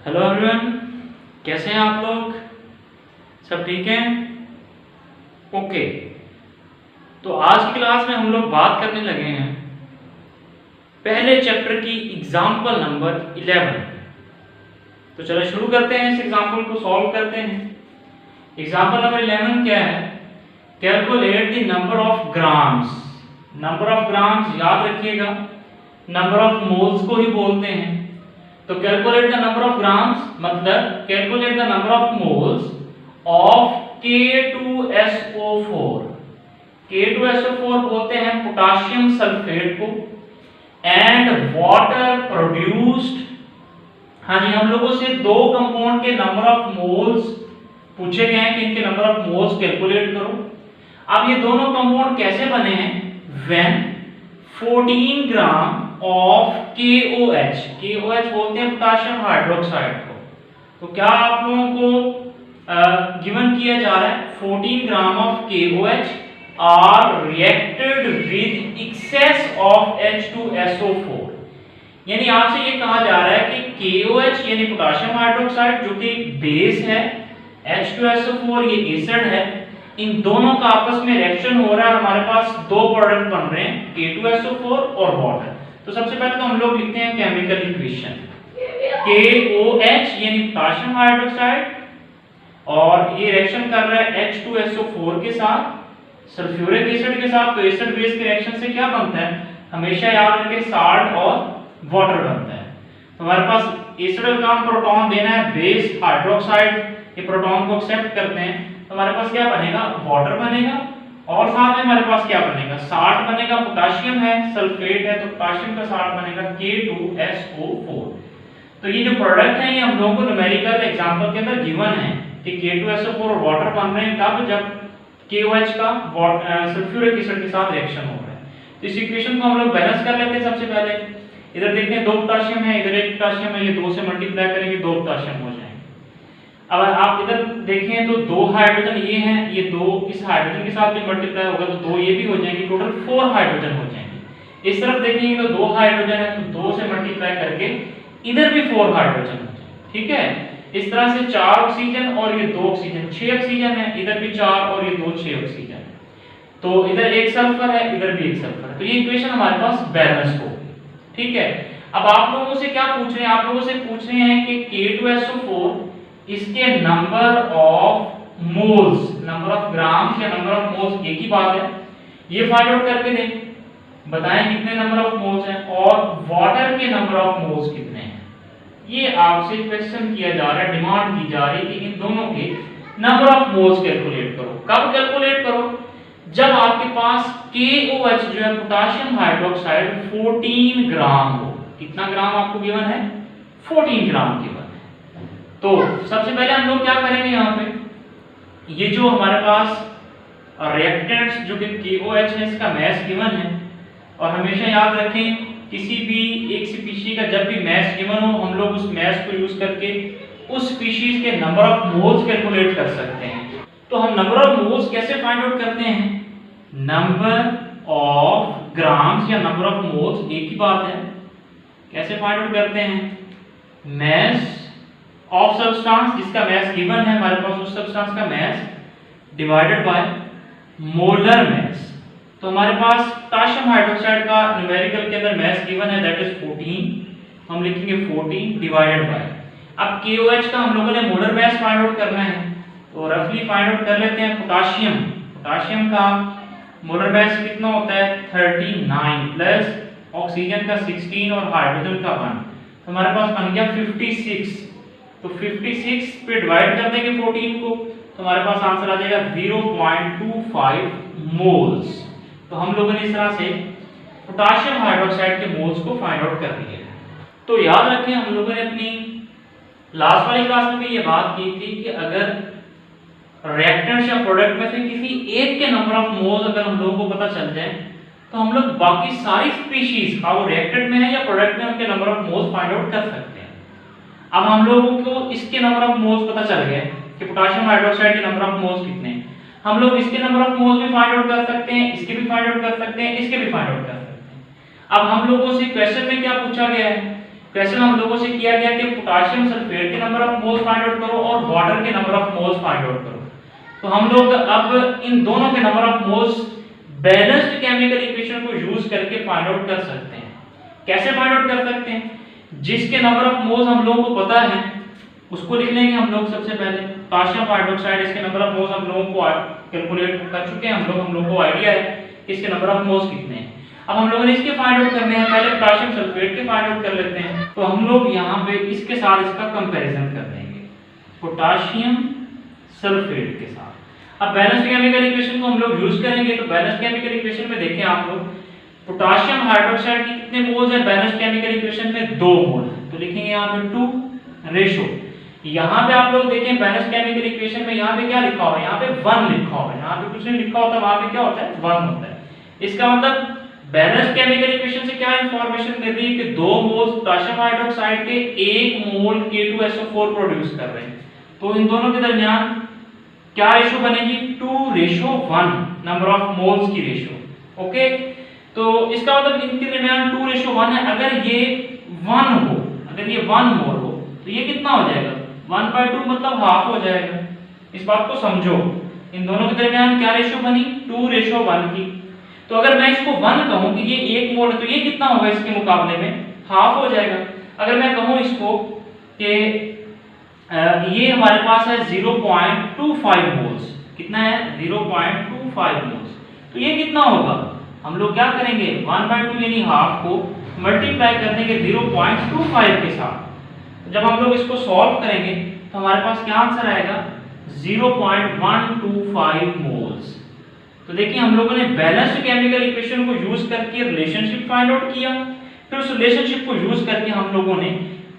Hello everyone, कैसे हैं आप लोग? सब ठीक हैं? ओके। तो आज की क्लास में हम लोग बात करने लगे हैं पहले चैप्टर की एग्जाम्पल नंबर 11। तो चलो शुरू करते हैं, इस एग्जाम्पल को सॉल्व करते हैं। एग्जाम्पल नंबर 11 क्या है? Calculate the number of grams. Number of grams याद रखिएगा, नंबर ऑफ मोल्स को ही बोलते हैं। तो calculate the number of grams मतलब calculate the number of moles of K2SO4। K2SO4 बोलते हैं पोटाशियम सल्फेट को, एंड वाटर प्रोड्यूस्ड। हाँ जी, हम लोगों से दो कंपाउंड के नंबर ऑफ मोल्स पूछे गए हैं कि इनके नंबर ऑफ मोल्स कैलकुलेट करो। अब ये दोनों कंपाउंड कैसे बने हैं? When 14 gram of KOH, KOH बोलते हैं पोटाशियम हाइड्रोक्साइड को। तो क्या आप लोगों को गिवन किया जा रहा है 14 gram of KOH are reacted with excess of H2SO4। यानी आपसे ये कहा जा रहा है कि KOH यानी पोटाशियम हाइड्रोक्साइड जो कि बेस है, H2SO4 ये एसिड है, इन दोनों का आपस में रिएक्शन हो रहा है। हमारे पास दो प्रोडक्ट बन रहे हैं K2SO4 और वाटर। तो सबसे पहले तो हम लोग लिखते हैं केमिकल इक्वेशन। KOH यानी पोटाशियम हाइड्रोक्साइड और ये रिएक्शन कर रहा है H2SO4 के साथ, सल्फ्यूरिक एसिड के साथ। तो एसिड बेस के रिएक्शन से क्या बनता है? हमेशा याद रखें, साल्ट और वाटर बनता है। तो हमारे पास एसिड का काम प्रोटॉन देना है, बेस हाइड्रोक्साइड ये प्रोटॉन को एक्सेप्ट करते हैं। तो हमारे पास क्या बनेगा? वाटर बनेगा, और साथ में हमारे पास क्या बनेगा? साल्ट बनेगा। पोटाशियम है, सल्फेट है, तो पोटाशियम का साल्ट बनेगा K2SO4। तो ये जो प्रोडक्ट है ये हम लोगों को न्यूमेरिकल एग्जांपल के अंदर गिवन है कि K2SO4 और वाटर बन रहे हैं कब? जब KOH का सल्फ्यूरिक एसिड के साथ रिएक्शन हो रहा है। तो इस इक्वेशन को हम लोग बैलेंस कर लेते हैं। सबसे पहले इधर देखें, दो पोटाशियम है, इधर एक पोटाशियम है, ये दो से मल्टीप्लाई करेंगे, दो पोटाशियम हो जाएंगे। अब आप इधर देखें तो दो हाइड्रोजन ये हैं, ये दो इस हाइड्रोजन के साथ भी मल्टीप्लाई होगा तो दो ये भी हो जाएंगे, टोटल 4 हाइड्रोजन हो जाएंगे। इस तरफ देखेंगे तो दो हाइड्रोजन है, तो दो से मल्टीप्लाई करके इधर भी 4 हाइड्रोजन हो जाएंगे। ठीक है, इस तरह से 4 ऑक्सीजन और ये 2 ऑक्सीजन, 6 ऑक्सीजन है, इधर भी 4 और ये 2 6 ऑक्सीजन है। तो इधर एक सल्फर है, इधर भी एक सल्फर है। तो ये इक्वेशन हमारे पास बैलेंस हो गई। ठीक है, अब आप लोगों से क्या पूछ रहे हैं? आप लोगों से पूछ रहे हैं कि K2SO4 इसके number of moles, number of grams या नंबर ऑफ मोल्स एक ही बात है, ये फाइंड आउट करके दें, बताएं कितने नंबर ऑफ मोल्स हैं और वाटर के नंबर ऑफ मोल्स कितने हैं। ये आपसे क्वेश्चन किया जा रहा है, डिमांड की जा रही है कि इन दोनों के नंबर ऑफ मोल्स कैलकुलेट करो। कब कैलकुलेट करो? जब आपके पास KOH जो है पोटाशियम हाइड्रोक्साइड 14 ग्राम हो। कितना ग्राम आपको गिवन है? 14 ग्राम गिवन है। तो सबसे पहले हम लोग क्या करेंगे, यहाँ पे ये जो हमारे पास रिएक्टेंट्स जो कि KOH है इसका मैस गिवन है, और हमेशा याद रखें किसी भी एक स्पीशीज का जब भी मैस गिवन हो हम लोग उस मैस को यूज करके उस स्पीशीज के नंबर ऑफ मोल्स कैलकुलेट कर सकते हैं। तो हम नंबर ऑफ मोल्स कैसे फाइंड आउट करते हैं? नंबर ऑफ ग्राम्स या नंबर ऑफ मोल्स एक ही बात है। कैसे फाइंड आउट करते हैं? मैस ऑफ सब्सटेंस, जिसका मैस गिवन है हमारे पास, उस सब्सटेंस का mess divided by molar mass. तो हमारे पास पोटाशियम हाइड्रोक्साइड का न्यूमेरिकल के अंदर मैस गिवन है, दैट इज 14। हम लिखेंगे 14 डिवाइडेड बाय, अब KOH का हम लोगों ने मोलर मैस फाइंड आउट करना है, तो रफली फाइंड आउट कर लेते हैं। पोटाशियम का मोलर मैस कितना होता है? 39 प्लस ऑक्सीजन का 16 और हाइड्रोजन का 1, तो हमारे पास बन गया 56। तो 56 पे डिवाइड कर देंगे 14 को, तो हमारे पास आंसर आ जाएगा 0.25 मोल्स। तो हम लोगों ने इस तरह से पोटाशियम हाइड्रोक्साइड के मोल्स को फाइंड आउट कर दिया। तो याद रखें हम लोगों ने अपनी लास्ट वाली क्लास में भी ये बात की थी कि अगर रिएक्टेंट्स या प्रोडक्ट में से किसी एक के नंबर ऑफ मोल्स अगर हम लोगों को पता चल जाए तो हम लोग बाकी सारी स्पीशीज का वो रिएक्टेंट में है या प्रोडक्ट में उनके number of moles find out कर सकते हैं। अब हम लोगों को इसके नंबर ऑफ मोल्स पता चल गए कि पोटाशियम हाइड्रोक्साइड के नंबर ऑफ मोल्स कितने हैं, हम लोग इसके नंबर ऑफ मोल्स भी फाइंड आउट कर सकते हैं, इसके भी फाइंड आउट कर सकते हैं, इसके भी फाइंड आउट कर सकते हैं। अब हम लोगों से क्वेश्चन में क्या पूछा गया है क्वेश्चन हम लोगों से किया गया कि पोटेशियम सल्फेट के number of moles find out करो और वाटर के number of moles find out करो। तो हम लोग अब इन दोनों के number of moles balanced chemical equation को यूज करके फाइंड आउट कर सकते हैं। कैसे फाइंड आउट कर सकते हैं? जिसके नंबर ऑफ मोल्स हम लोगों को पता है उसको लिख लेंगे हम लोग सबसे पहले। पोटेशियम हाइड्रोक्साइड, इसके नंबर ऑफ मोल्स हम लोगों को कैलकुलेट कर चुके हैं, हम लोगों को आइडिया है कि इसके नंबर ऑफ मोल्स कितने हैं। अब हम लोगों ने इसके फाइंड आउट करने हैं, पहले पोटेशियम सल्फेट के फाइंड आउट कर लेते हैं। तो हम लोग यहाँ पे इसके साथ इसका कंपैरिजन कर लेंगे, पोटेशियम सल्फेट के साथ। अब बैलेंस्ड केमिकल इक्वेशन को हम लोग यूज करेंगे। तो बैलेंस्ड केमिकल इक्वेशन में देखें आप लोग, पोटेशियम हाइड्रोक्साइड के कितने मोल्स है बैलेंस्ड केमिकल इक्वेशन में? 2 मोल है। तो लिखेंगे यहाँ पे 2 रेशो। यहाँ पे आप लोग देखें बैलेंस्ड केमिकल इक्वेशन में यहाँ पे क्या लिखा हुआ है? यहाँ पे 1 लिखा हुआ है, यहाँ पे कुछ नहीं लिखा होता, वहां पे क्या होता है? 1 होता है। इसका मतलब बैलेंस्ड केमिकल इक्वेशन से क्या इंफॉर्मेशन मिल रही है कि 2 मोल्स पोटेशियम हाइड्रोक्साइड के 1 मोल K2SO4 प्रोड्यूस कर रहे हैं। तो इन दोनों के दरमियान क्या रेशो बनेगी? 2:1 नंबर ऑफ मोल्स की रेशो। ओके, तो इसका मतलब इनके दरमियान 2:1 है। अगर ये 1 हो, अगर ये 1 मोल हो तो ये कितना हो जाएगा? 1/2 मतलब हाफ हो जाएगा। इस बात को समझो, इन दोनों के दरमियान क्या रेशो बनी? 2:1 की। तो अगर मैं इसको 1 कहूं कि ये 1 मोल है तो ये कितना होगा इसके मुकाबले में? हाफ हो जाएगा। अगर मैं कहूं इसको कि ये हमारे पास है 0.25 मोल्स, कितना है? 0.25 मोल्स, तो ये कितना होगा? हम लोग क्या करेंगे? 1/2 यानी हाफ को मल्टीप्लाई कर देंगे 0.25 के साथ। तो जब हम लोग इसको सॉल्व करेंगे तो हमारे पास क्या आंसर आएगा? 0.125 मोल्स। तो देखिए हम लोगों ने बैलेंस्ड केमिकल इक्वेशन को यूज करके रिलेशनशिप फाइंड आउट किया, फिर उस रिलेशनशिप को यूज करके हम लोगों ने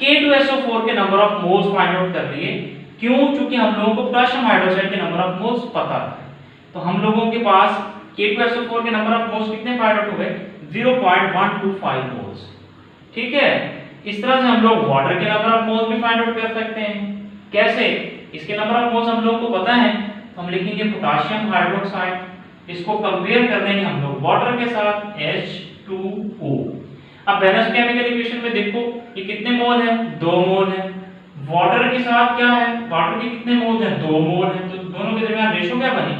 K2SO4 के number of moles find out कर लिए। क्यों? क्योंकि हम लोगों को पोटेशियम हाइड्रोक्साइड के नंबर ऑफ मोल्स पता था। तो हम लोगों के पास K2SO4 के नंबर ऑफ मोल्स कितने फाइंड आउट हो गए? 0.125 मोल्स। ठीक है, इस तरह से हम लोग वाटर के नंबर ऑफ मोल्स भी फाइंड आउट कर सकते हैं। कैसे? इसके नंबर ऑफ मोल्स हम लोगों को पता है, तो हम लिखेंगे पोटेशियम हाइड्रोक्साइड, इसको कंपेयर कर देंगे हम लोग वाटर के साथ, H2O। अब बैलेंस्ड केमिकल इक्वेशन में देखो ये कितने मोल है? 2 मोल है। वाटर के साथ क्या है? वाटर के कितने मोल है? 2 मोल है। तो दोनों के दरमियान रेशो क्या बनी?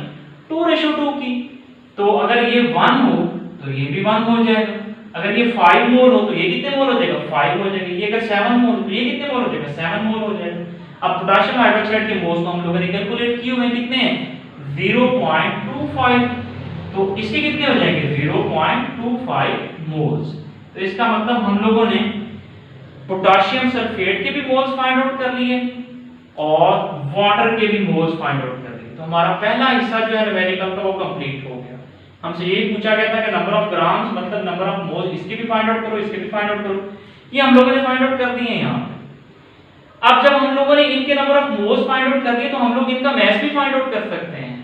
2:2 की। तो अगर ये 1 हो तो ये भी 1 हो जाएगा। अगर ये 5 मोल हो तो ये कितने मोल हो जाएगा? 5 हो जाएगा। ये अगर 7 मोल तो ये कितने मोल हो जाएगा? 7 मोल हो जाएगा। अब पोटेशियम हाइड्रोक्साइड के मोल्स को हम लोगों ने कैलकुलेट किए हुए हैं, कितने हैं? 0.25। तो इसके कितने हो जाएंगे? 0.25 मोल्स। तो इसका मतलब हम लोगों ने पोटेशियम सल्फेट के भी मोल्स फाइंड आउट कर लिए और वाटर के भी मोल्स फाइंड आउट कर लिए। तो हमारा पहला हिस्सा जो है न्यूमेरिकल का वो कंप्लीट हो गया। हमसे यही पूछा गया था कि नंबर ऑफ ग्राम्स मतलब नंबर ऑफ मोल्स, इसके भी फाइंड आउट करो, इसके भी फाइंड आउट करो। ये हम लोगों ने फाइंड आउट कर दिए हैं यहाँ पे। अब जब हम लोगों ने इनके number of moles find out कर दिए तो हम लोग इनका मास भी फाइंड आउट कर सकते हैं।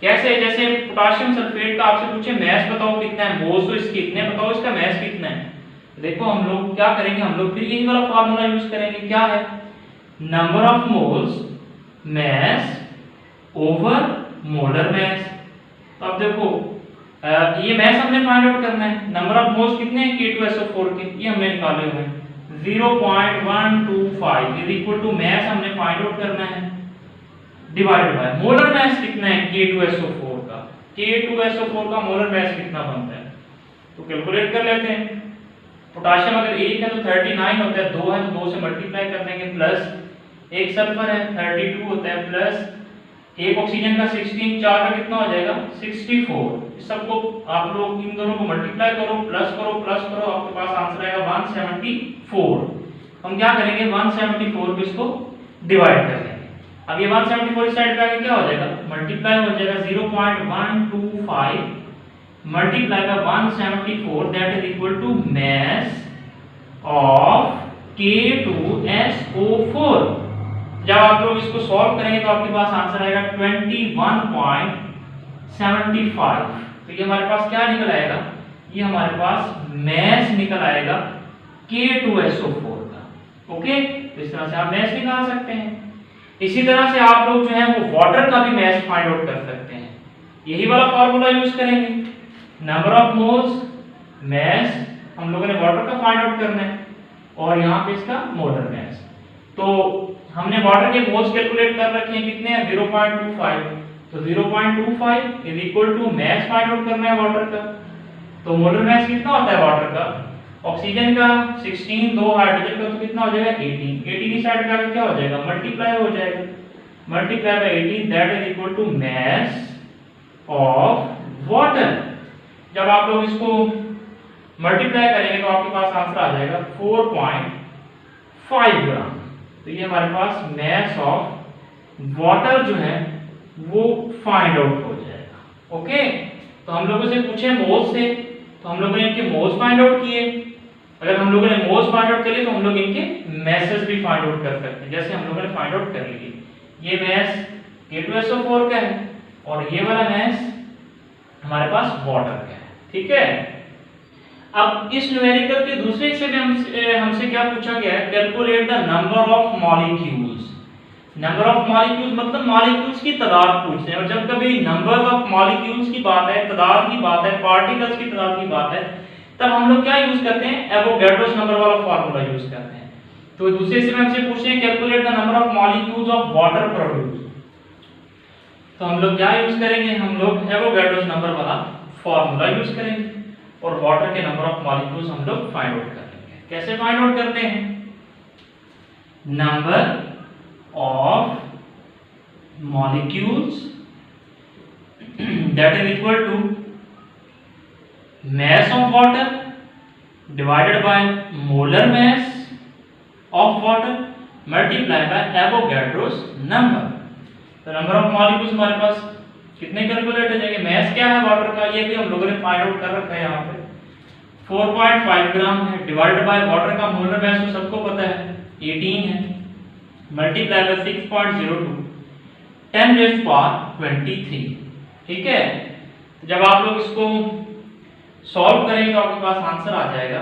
कैसे? जैसे पोटेशियम सल्फेट का आपसे पूछे मास बताओ कितना है, मोल्स तो इसके इतने बताओ, इसका मास कितना है। देखो हम लोग क्या करेंगे, हम लोग फिर यही वाला फार्मूला यूज करेंगे। क्या है? Number of moles mass over molar mass. तो अब देखो ये मास हमने फाइंड आउट करना है। नंबर ऑफ मोल्स कितने हैं K2SO4 के? ये हमने निकाले हुए हैं 0.125 इज इक्वल टू मास हमने फाइंड आउट करना है डिवाइडेड बाय मोलर मास कितना है K2SO4 का। K2SO4 का मोलर मास कितना बनता है तो कैलकुलेट कर लेते हैं। पोटेशियम अगर 1 है तो 39 होता है, 2 है तो 2 से मल्टीप्लाई कर देंगे, प्लस 1 सल्फर है 32 होता है, प्लस 1 ऑक्सीजन का 16, 4 का कितना हो जाएगा 64। इस सबको आप लोग इन दोनों को मल्टीप्लाई करो, प्लस करो, आपके पास आंसर आएगा 174। हम क्या करेंगे 174 को इसको डिवाइड कर देंगे। अब ये 174 इस साइड पे आके क्या हो जाएगा मल्टीप्लाई हो जाएगा 0.125 multiply by 174 that is equal to mass of K2SO4। जब आप लोग इसको सॉल्व करेंगे तो आपके पास आंसर आएगा 21.75। तो ये हमारे पास क्या निकल आएगा, ये हमारे पास मास निकल आएगा K2SO4 का। ओके, तो इस तरह से आप मास निकाल सकते हैं। इसी तरह से आप लोग जो है वो वाटर का भी मास फाइंड आउट कर सकते हैं। यही वाला फार्मूला यूज करेंगे, नंबर ऑफ मोल्स मास हम लोगों ने वाटर का फाइंड आउट करना है। और यहाँ पे इसका मोलर मास। तो हमने वाटर के मोल्स कैलकुलेट कर रखे हैं, कितने हैं 0.25, तो 0.25 is equal to mass find out करना है वाटर का। तो मोलर मास कितना होता है वाटर का, ऑक्सीजन का 16, 2 हाइड्रोजन का तो कितना हो जाएगा 18, 18 इस साइड पे आके क्या हो जाएगा मल्टीप्लाई हो जाएगा, multiply by 18 that is equal to mass of water. जब आप लोग इसको मल्टीप्लाई करेंगे तो आपके पास आंसर आ जाएगा 4.5 ग्राम। तो ये हमारे पास मास ऑफ वाटर जो है वो फाइंड आउट हो जाएगा। ओके, तो हम लोगों से पूछे मोल्स से, तो हम लोगों ने इनके मोल्स फाइंड आउट किए। अगर हम लोगों ने मोल्स फाइंड आउट कर लिए तो हम लोग इनके मैसेस भी फाइंड आउट कर सकते हैं, जैसे हम लोगों ने फाइंड आउट कर लिए। ये मैस K2SO4 का है और ये वाला मैस हमारे पास वाटर का है। ठीक है, अब इस न्यूमेरिकल के दूसरे हिस्से में हमसे क्या पूछा गया है, calculate the number of molecules. Number of molecules मतलब मॉलिक्यूल्स की तादाद पूछते हैं, और जब कभी नंबर ऑफ मॉलिक्यूल्स की बात है, तादाद की बात है, पार्टिकल्स की तादाद की बात है, तब हम लोग क्या यूज करते हैं, एवोगैड्रोस नंबर वाला फार्मूला यूज करते हैं। तो दूसरे हिस्से में हमसे पूछते हैं calculate the number of molecules of water produce, तो हम लोग क्या यूज करेंगे, हम लोग एवोगैड्रोस नंबर वाला फार्मूला यूज करेंगे और वाटर के नंबर ऑफ मॉलिक्यूल्स हम लोग फाइंड आउट करेंगे। कैसे फाइंड आउट करते हैं, number of molecules that is equal to mass of water divided by molar mass of water multiplied by Avogadro's number। तो नंबर ऑफ मॉलिक्यूल्स हमारे पास कितने कैलकुलेट हो जाएंगे, मास क्या है वाटर का ये भी हम लोगों ने फाइंड आउट कर रखा है, यहाँ पे 4.5 ग्राम है, डिवाइडेड बाय वाटर का मोलर मास तो सबको पता है 18 है, मल्टीप्लाई बाय 6.02 10⁻23। ठीक है, तो जब आप लोग इसको सॉल्व करेंगे तो आपके पास आंसर आ जाएगा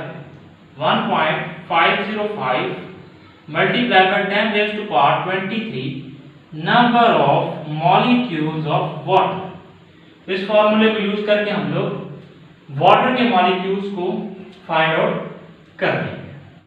1.505 multiply by 10⁻23 number of molecules of water. तो इस फॉर्मूले को यूज करके हम लोग वाटर के मॉलिक्यूल्स को फाइंड आउट कर लेंगे।